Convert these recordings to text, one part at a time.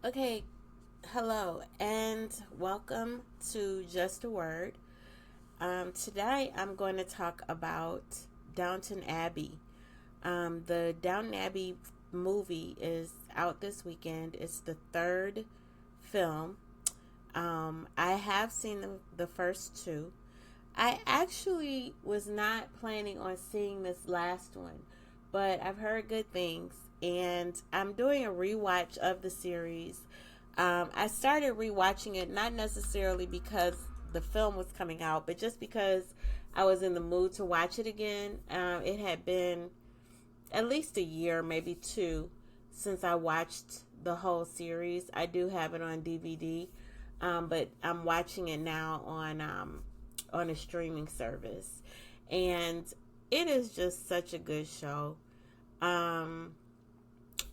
Okay, hello and welcome to Just a Word. Today I'm going to talk about Downton Abbey. The Downton Abbey movie is out this weekend. It's the third film. I have seen the first two. I actually was not planning on seeing this last one, but I've heard good things, and I'm doing a rewatch of the series. I started rewatching it not necessarily because the film was coming out, but just because I was in the mood to watch it again. It had been at least a year, maybe two, since I watched the whole series. I do have it on DVD, but I'm watching it now on a streaming service, and it is just such a good show. Um,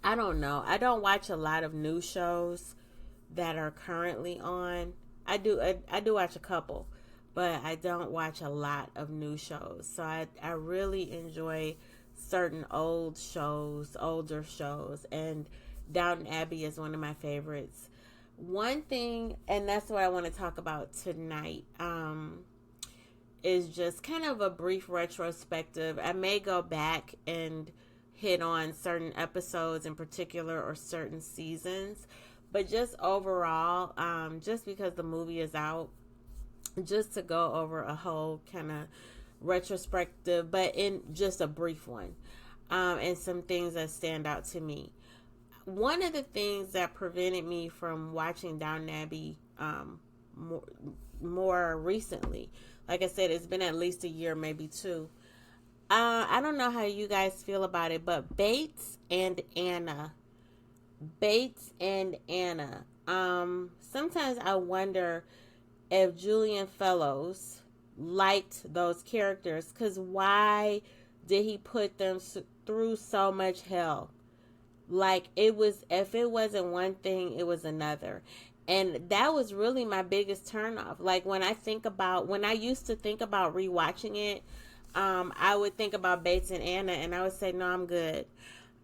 I don't know. I don't watch a lot of new shows that are currently on. I do watch a couple, but I don't watch a lot of new shows. So I really enjoy certain older shows, and Downton Abbey is one of my favorites. One thing, and that's what I want to talk about tonight, is just kind of a brief retrospective. I may go back and hit on certain episodes in particular or certain seasons, but just overall, just because the movie is out, just to go over a whole kind of retrospective, but in just a brief one, and some things that stand out to me. One of the things that prevented me from watching Downton Abbey more, more recently, like I said, it's been at least a year, maybe two. I don't know how you guys feel about it, but Bates and Anna. Sometimes I wonder if Julian Fellows liked those characters, because why did he put them through so much hell? Like, it was, if it wasn't one thing, it was another. And that was really my biggest turnoff. Like, when I used to think about rewatching it, I would think about Bates and Anna, and I would say, no, I'm good,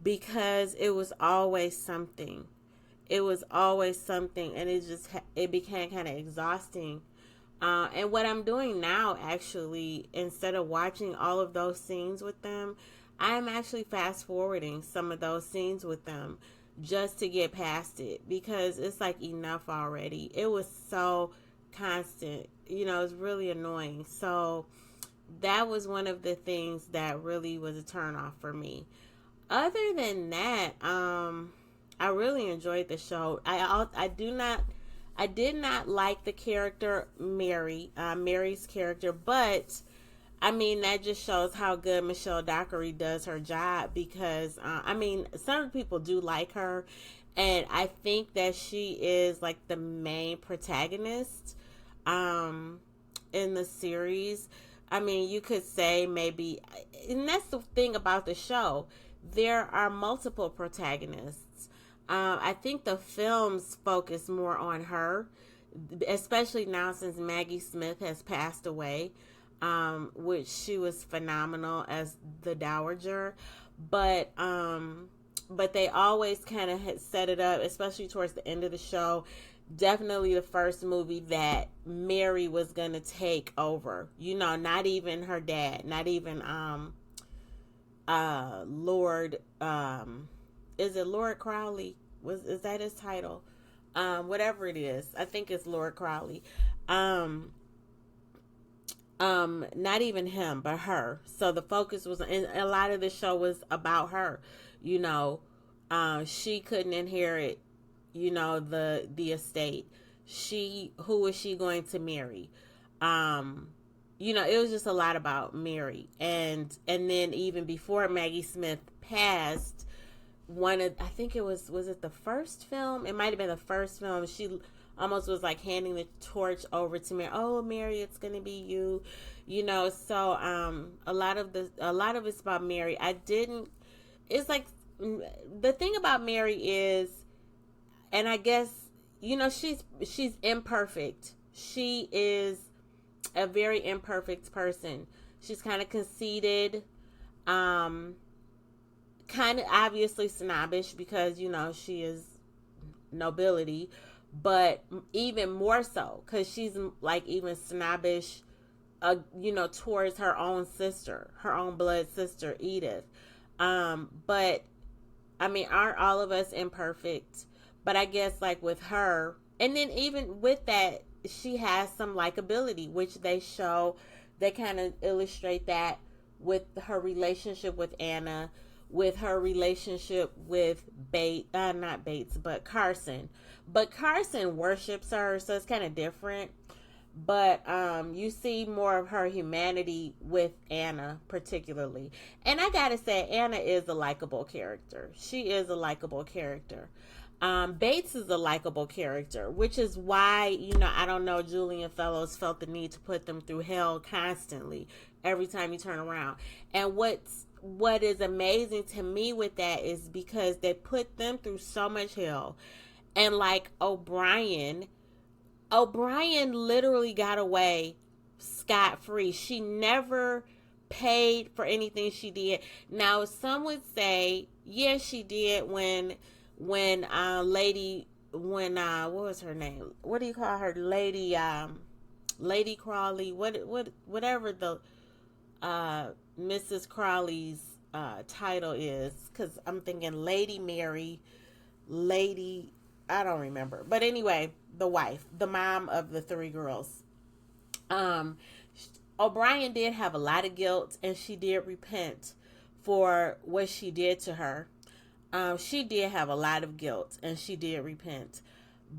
because it was always something. It was always something, and it became kind of exhausting. And what I'm doing now, actually, instead of watching all of those scenes with them, I'm actually fast forwarding some of those scenes with them just to get past it, because it's like enough already. It was so constant, it's really annoying. So that was one of the things that really was a turn off for me. Other than that, I really enjoyed the show. I did not like the character Mary's character, but I mean, that just shows how good Michelle Dockery does her job, because I mean, some people do like her, and I think that she is like the main protagonist um in the series. I mean, you could say maybe, and that's the thing about the show. There are multiple protagonists. I think the films focus more on her, especially now since Maggie Smith has passed away, which she was phenomenal as the Dowager. But they always kind of had set it up, especially towards the end of the show. Definitely the first movie that Mary was gonna take over. Not even her dad, not even Lord, is it Lord Crowley? Is that his title? Whatever it is, I think it's Lord Crowley. Um, not even him, but her. So the focus was, and a lot of the show was about her. You know, she couldn't inherit, the estate. Who was she going to marry? Um, it was just a lot about Mary, and then even before Maggie Smith passed, I think was it the first film? It might have been the first film. She almost was like handing the torch over to Mary. Oh, Mary, it's gonna be you, So a lot of it's about Mary. I didn't. It's like, the thing about Mary is, and I guess, she's imperfect. She is a very imperfect person. She's kind of conceited, um, kind of obviously snobbish, because she is nobility, but even more so because she's like even snobbish, towards her own sister, her own blood sister, Edith. But I mean, aren't all of us imperfect? But I guess like with her, and then even with that, she has some likability, which they show. They kind of illustrate that with her relationship with Anna, with her relationship with not Bates, but Carson. But Carson worships her, so it's kind of different. But you see more of her humanity with Anna particularly. And I gotta say, Anna is a likable character. She is a likable character. Bates is a likable character, which is why, I don't know, Julian Fellows felt the need to put them through hell constantly every time you turn around. And what is amazing to me with that is because they put them through so much hell. And like O'Brien literally got away scot-free. She never paid for anything she did. Now, some would say, yes, she did when what was her name? What do you call her? Lady Crawley, whatever the Mrs. Crawley's title is, because I'm thinking Lady Mary, I don't remember. But anyway, the wife, the mom of the three girls. O'Brien did have a lot of guilt, and she did repent for what she did to her. She did have a lot of guilt, and she did repent.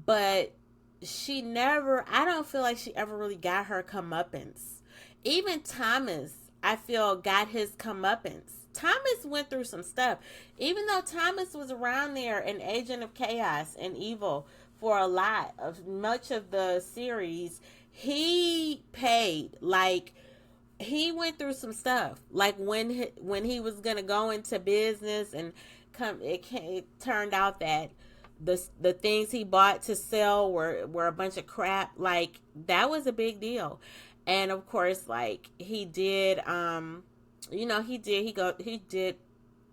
But I don't feel like she ever really got her comeuppance. Even Thomas, I feel, got his comeuppance. Thomas went through some stuff. Even though Thomas was around there, an agent of chaos and evil for a lot of much of the series, he paid. Like, he went through some stuff. Like when he was gonna go into business and it turned out that the things he bought to sell were a bunch of crap. Like, that was a big deal. And of course, like, he did he did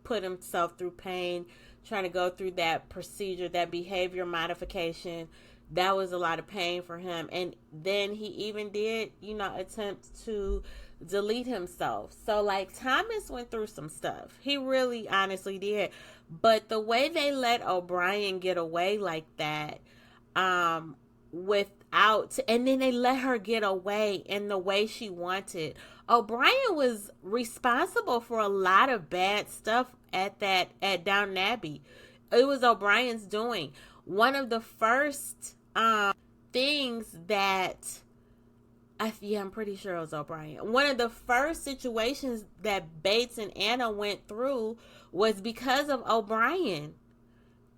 put himself through pain trying to go through that procedure, that behavior modification. That was a lot of pain for him. And then he even did, attempt to delete himself. So, like, Thomas went through some stuff. He really honestly did. But the way they let O'Brien get away like that, and then they let her get away in the way she wanted. O'Brien was responsible for a lot of bad stuff at Downton Abbey. It was O'Brien's doing. One of the first things that I'm pretty sure it was O'Brien. One of the first situations that Bates and Anna went through was because of O'Brien.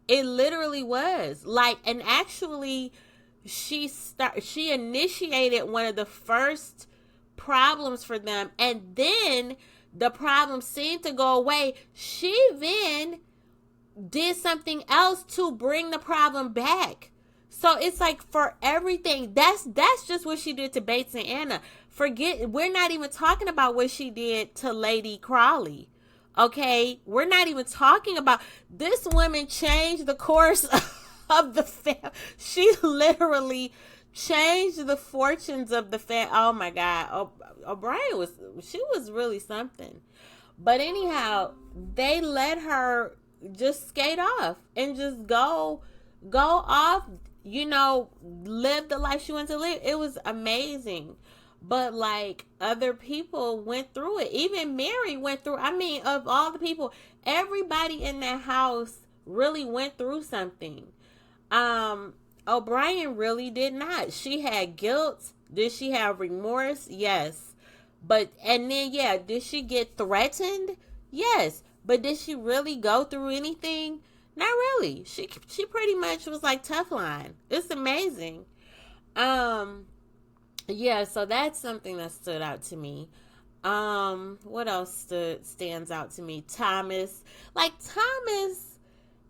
It literally was. Like, and actually, she initiated one of the first problems for them, and then the problem seemed to go away. She then did something else to bring the problem back. So it's like, for everything, that's just what she did to Bates and Anna. We're not even talking about what she did to Lady Crawley. Okay, we're not even talking about, this woman changed the course of the family. She literally changed the fortunes of the family. Oh my God, O'Brien was really something. But anyhow, they let her just skate off and just go off, live the life she wanted to live. It was amazing. But like, other people went through it. Even Mary went through. I mean, of all the people, everybody in that house really went through something. O'Brien really did not. She had guilt. Did she have remorse? Yes. Did she get threatened? Yes. But did she really go through anything? Not really. She pretty much was like Teflon. It's amazing. Yeah, so that's something that stood out to me. What else stands out to me? Thomas,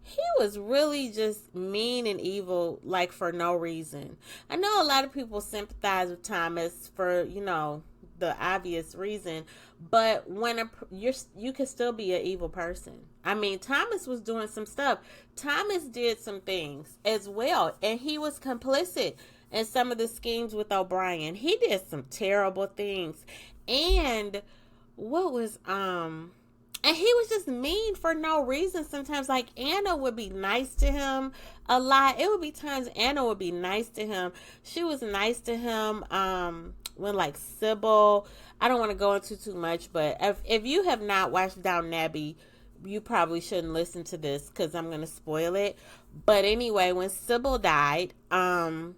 he was really just mean and evil, like, for no reason. I know a lot of people sympathize with Thomas for, the the obvious reason. But when you can still be an evil person. I mean, Thomas was doing some stuff. Thomas did some things as well, and he was complicit in some of the schemes with O'Brien. He did some terrible things. And what was and he was just mean for no reason sometimes. Like, Anna would be nice to him a lot. It would be times Anna would be nice to him. She was nice to him when, like, Sybil, I don't want to go into too much, but if you have not watched Downton Abbey, you probably shouldn't listen to this because I'm going to spoil it. But anyway, when Sybil died, Anna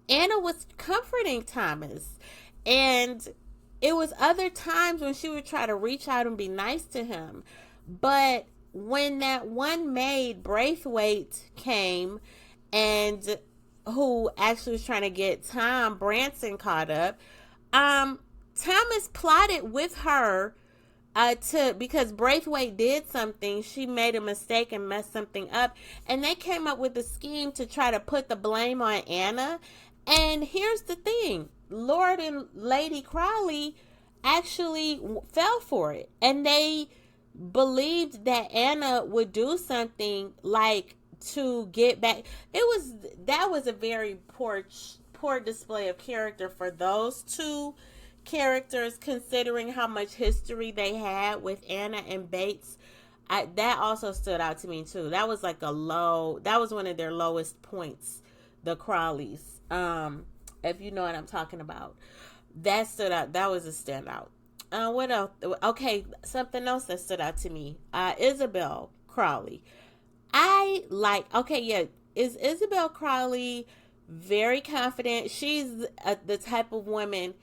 was comforting Thomas. And it was other times when she would try to reach out and be nice to him. But when that one maid, Braithwaite, came, and who actually was trying to get Tom Branson caught up, Thomas plotted with her because Braithwaite did something. She made a mistake and messed something up. And they came up with a scheme to try to put the blame on Anna. And here's the thing. Lord and Lady Crowley actually fell for it. And they believed that Anna would do something like to get back. That was a very poor display of character for those two characters, considering how much history they had with Anna and Bates. That also stood out to me too. That was like that was one of their lowest points, the Crowleys. If you know what I'm talking about. That stood out. That was a standout. What else? Okay, something else that stood out to me. Isabel Crowley. Is Isabel Crowley very confident? She's the type of woman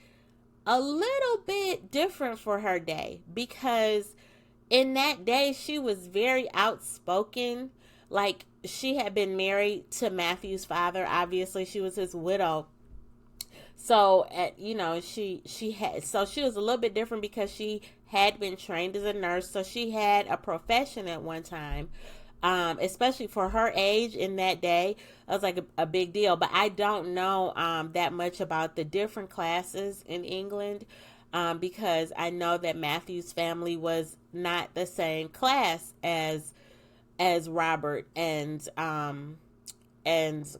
a little bit different for her day, because in that day she was very outspoken. Like, she had been married to Matthew's father. Obviously, she was his widow. So, she was a little bit different because she had been trained as a nurse. So she had a profession at one time, especially for her age in that day. That was like a big deal. But I don't know that much about the different classes in England, because I know that Matthew's family was not the same class as Robert and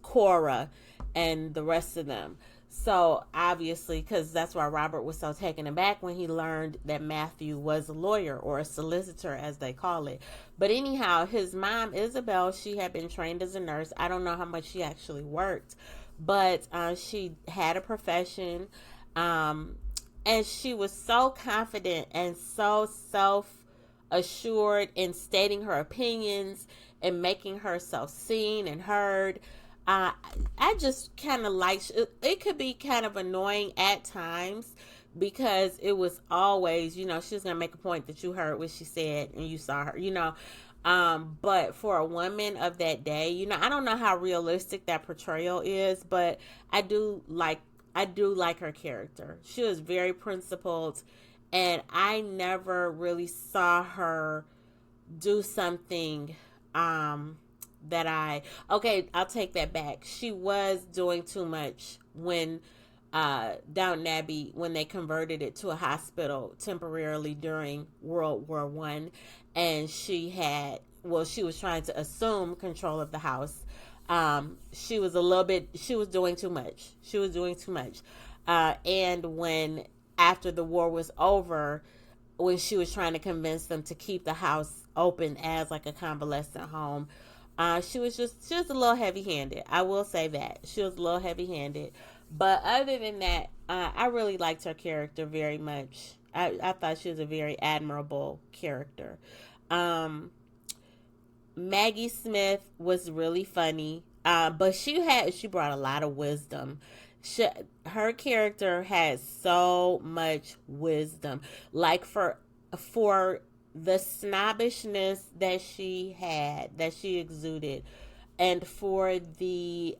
Cora and the rest of them. So obviously, because that's why Robert was so taken aback when he learned that Matthew was a lawyer, or a solicitor as they call it. But anyhow, his mom, Isabel, she had been trained as a nurse. I don't know how much she actually worked, but she had a profession, and she was so confident and so self-assured in stating her opinions and making herself seen and heard. I just kind of it could be kind of annoying at times, because it was always, she was going to make a point that you heard what she said and you saw her, but for a woman of that day, I don't know how realistic that portrayal is, but I do like her character. She was very principled, and I never really saw her do something, I'll take that back. She was doing too much when Downton Abbey, when they converted it to a hospital temporarily during World War I, and she was trying to assume control of the house. She was doing too much. And when, after the war was over, when she was trying to convince them to keep the house open as like a convalescent home, she was a little heavy-handed. I will say that. She was a little heavy-handed. But other than that, I really liked her character very much. I thought she was a very admirable character. Maggie Smith was really funny, but she brought a lot of wisdom. Her character has so much wisdom. Like, for the snobbishness that she exuded, and for the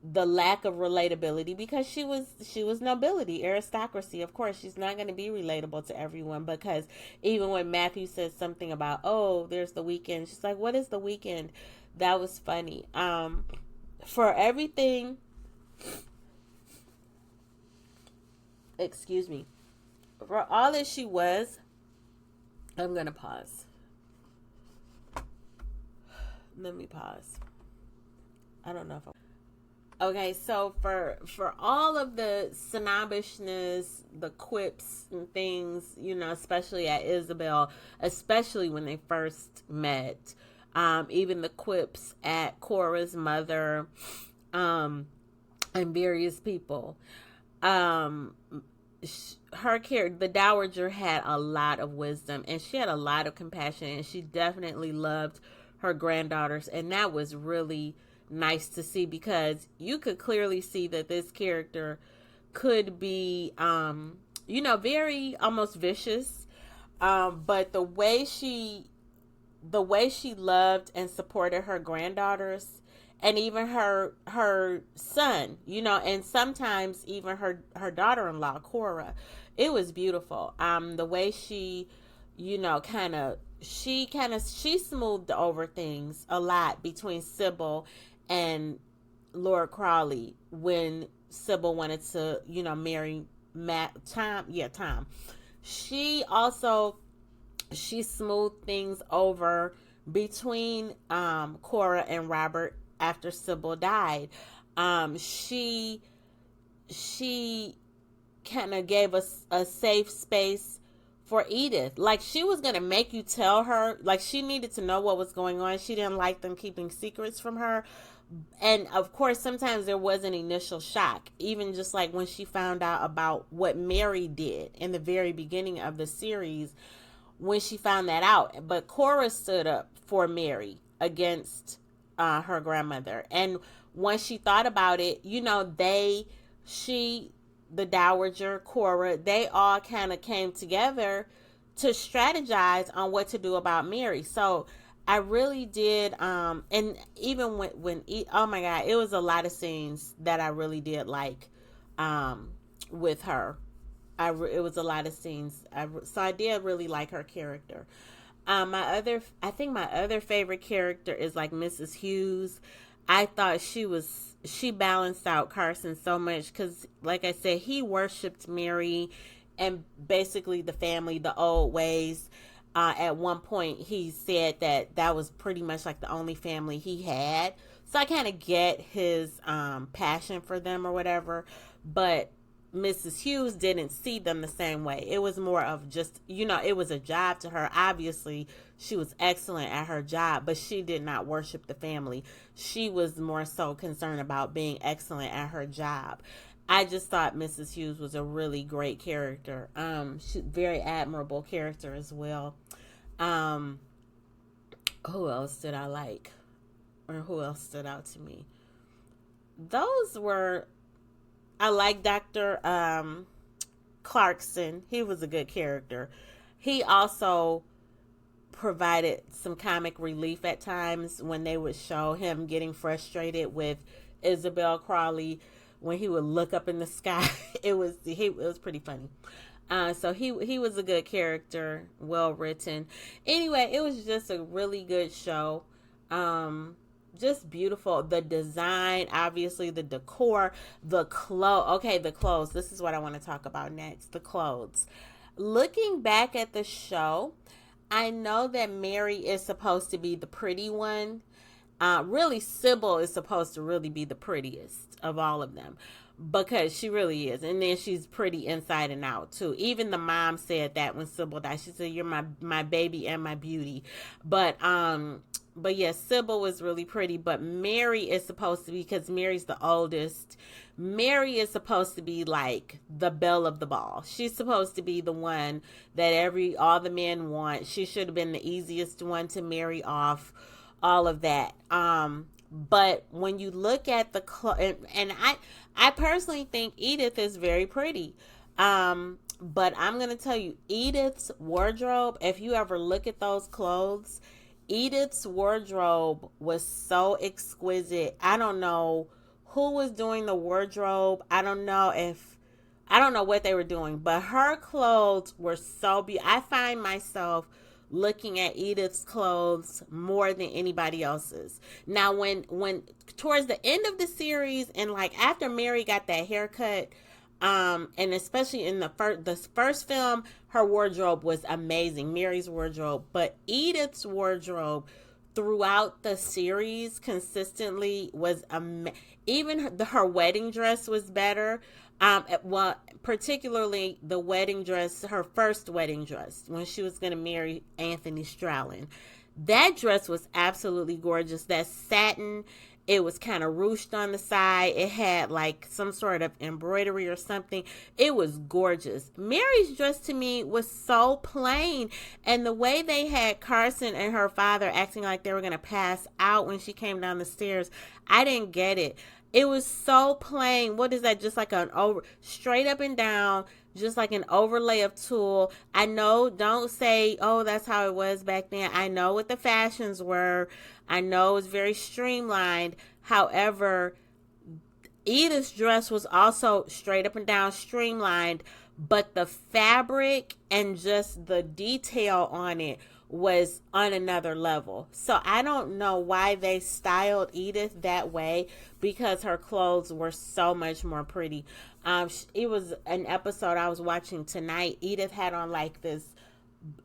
the lack of relatability, because she was nobility, aristocracy. Of course, she's not going to be relatable to everyone, because even when Matthew says something about, oh, there's the weekend, she's like, what is the weekend? That was funny. For everything excuse me, for all that she was, I'm going to pause. Let me pause. I don't know if okay, so for all of the snobbishness, the quips and things, especially at Isabel, especially when they first met, even the quips at Cora's mother, and various people, her character, the Dowager, had a lot of wisdom, and she had a lot of compassion, and she definitely loved her granddaughters, and that was really nice to see, because you could clearly see that this character could be very almost vicious, but the way she loved and supported her granddaughters, and even her son, and sometimes even her daughter-in-law Cora, it was beautiful. The way she she smoothed over things a lot between Sybil and Lord Crawley when Sybil wanted to, marry Tom. She smoothed things over between Cora and Robert after Sybil died. She kind of gave us a safe space for Edith. Like, she was going to make you tell her, like, she needed to know what was going on. She didn't like them keeping secrets from her. And of course, sometimes there was an initial shock, even just like when she found out about what Mary did in the very beginning of the series, when she found that out. But Cora stood up for Mary against her grandmother. And once she thought about it, the Dowager, Cora, they all kind of came together to strategize on what to do about Mary. So I really did, and even oh my God, it was a lot of scenes that I really did like, with her. It was a lot of scenes. So I did really like her character. I think my other favorite character is like Mrs. Hughes. I thought she balanced out Carson so much, because like I said, he worshipped Mary and basically the family, the old ways. At one point he said that was pretty much like the only family he had. So I kind of get his passion for them or whatever, but Mrs. Hughes didn't see them the same way. It was more of just, it was a job to her. Obviously, she was excellent at her job, but she did not worship the family. She was more so concerned about being excellent at her job. I just thought Mrs. Hughes was a really great character. Very admirable character as well. Who else did I like? Or who else stood out to me? I like Dr. Clarkson. He was a good character. He also provided some comic relief at times when they would show him getting frustrated with Isabel Crawley when he would look up in the sky. It was pretty funny. So he was a good character, well written. Anyway, it was just a really good show. Just beautiful. The design, obviously, the decor, the clothes. Okay, the clothes. This is what I want to talk about next. The clothes. Looking back at the show, I know that Mary is supposed to be the pretty one. Really, Sybil is supposed to really be the prettiest of all of them, because she really is. And then she's pretty inside and out too. Even the mom said that when Sybil died. She said, "You're my baby and my beauty." But yes, Sybil was really pretty. But Mary is supposed to be, because Mary's the oldest, Mary is supposed to be like the belle of the ball. She's supposed to be the one that all the men want. She should have been the easiest one to marry off, all of that. But when you look at the and I personally think Edith is very pretty. But I'm going to tell you, Edith's wardrobe, if you ever look at those clothes, Edith's wardrobe was so exquisite. I don't know who was doing the wardrobe. I don't know what they were doing, but her clothes were so beautiful. I find myself looking at Edith's clothes more than anybody else's. Now, when towards the end of the series, and like after Mary got that haircut, And especially in the first film, her wardrobe was amazing, Mary's wardrobe. But Edith's wardrobe throughout the series consistently was even her wedding dress was better. Well, particularly the wedding dress, her first wedding dress when she was going to marry Anthony Strallen. That dress was absolutely gorgeous. That satin, it was kind of ruched on the side. It had like some sort of embroidery or something. It was gorgeous. Mary's dress to me was so plain. And the way they had Carson and her father acting like they were going to pass out when she came down the stairs, I didn't get it. It was so plain. What is that? Just like an over, straight up and down, just like an overlay of tulle. I know, don't say, oh, that's how it was back then. I know what the fashions were. I know it was very streamlined. However, Edith's dress was also straight up and down streamlined, but the fabric and just the detail on it was on another level. So I don't know why they styled Edith that way, because her clothes were so much more pretty. It was an episode I was watching tonight. Edith had on like this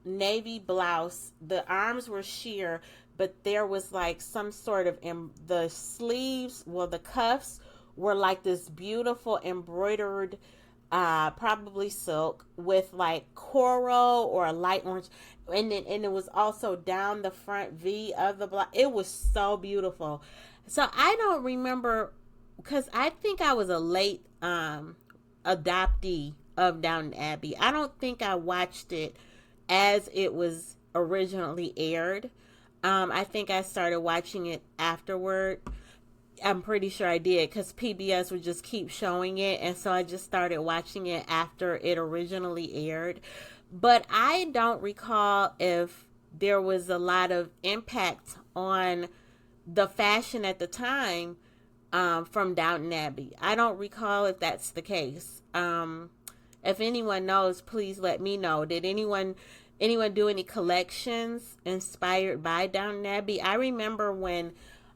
navy blouse. The arms were sheer, but there was like some sort of the sleeves, well, the cuffs were like this beautiful embroidered probably silk with like coral or a light orange, and it was also down the front V of the blouse. It was so beautiful. So I don't remember, because I think I was a late adoptee of Downton Abbey. I don't think I watched it as it was originally aired. I think I started watching it afterward. I'm pretty sure I did, because PBS would just keep showing it, and so I just started watching it after it originally aired. But I don't recall if there was a lot of impact on the fashion at the time from Downton Abbey. I don't recall if that's the case. If anyone knows, please let me know. Did anyone do any collections inspired by Downton Abbey? I remember when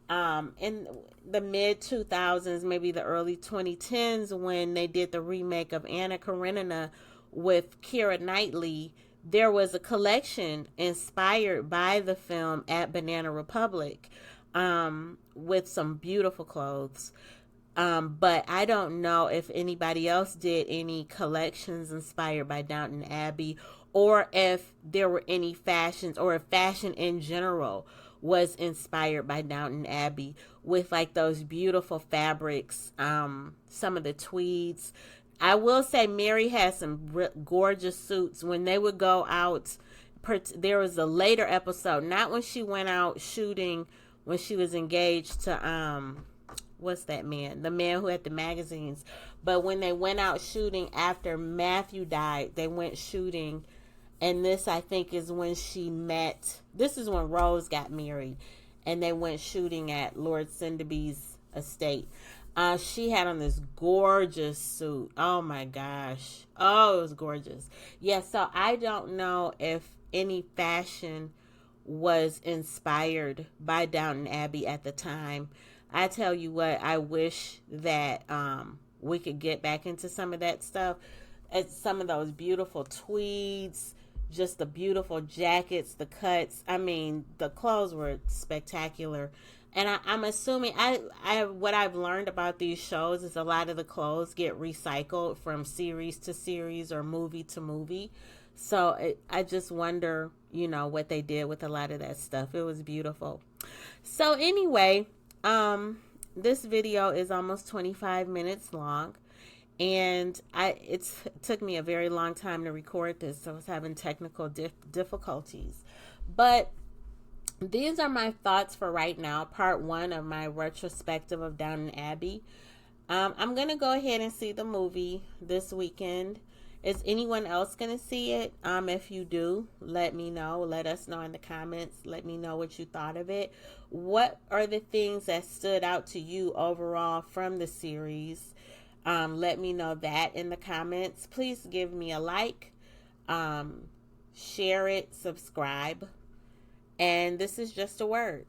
in the mid 2000s, maybe the early 2010s, when they did the remake of Anna Karenina with Keira Knightley, there was a collection inspired by the film at Banana Republic with some beautiful clothes. But I don't know if anybody else did any collections inspired by Downton Abbey, or if there were any fashions, or if fashion in general was inspired by Downton Abbey, with like those beautiful fabrics, some of the tweeds. I will say Mary had some gorgeous suits when they would go out. There was a later episode, not when she went out shooting, when she was engaged to what's that man? The man who had the magazines. But when they went out shooting after Matthew died, they went shooting. And this, I think, is when this is when Rose got married. And they went shooting at Lord Sendabee's estate. She had on this gorgeous suit. Oh my gosh. Oh, it was gorgeous. Yeah, so I don't know if any fashion was inspired by Downton Abbey at the time. I tell you what, I wish that we could get back into some of that stuff. Some of those beautiful tweeds, just the beautiful jackets, the cuts. I mean, the clothes were spectacular. And I'm assuming, what I've learned about these shows is a lot of the clothes get recycled from series to series or movie to movie. So I just wonder, what they did with a lot of that stuff. It was beautiful. So anyway, this video is almost 25 minutes long. And it took me a very long time to record this, so I was having technical difficulties. But these are my thoughts for right now, part 1 of my retrospective of Downton Abbey. I'm going to go ahead and see the movie this weekend. Is anyone else going to see it? If you do, let me know. Let us know in the comments. Let me know what you thought of it. What are the things that stood out to you overall from the series? Let me know that in the comments. Please give me a like, share it, subscribe. And this is just a word.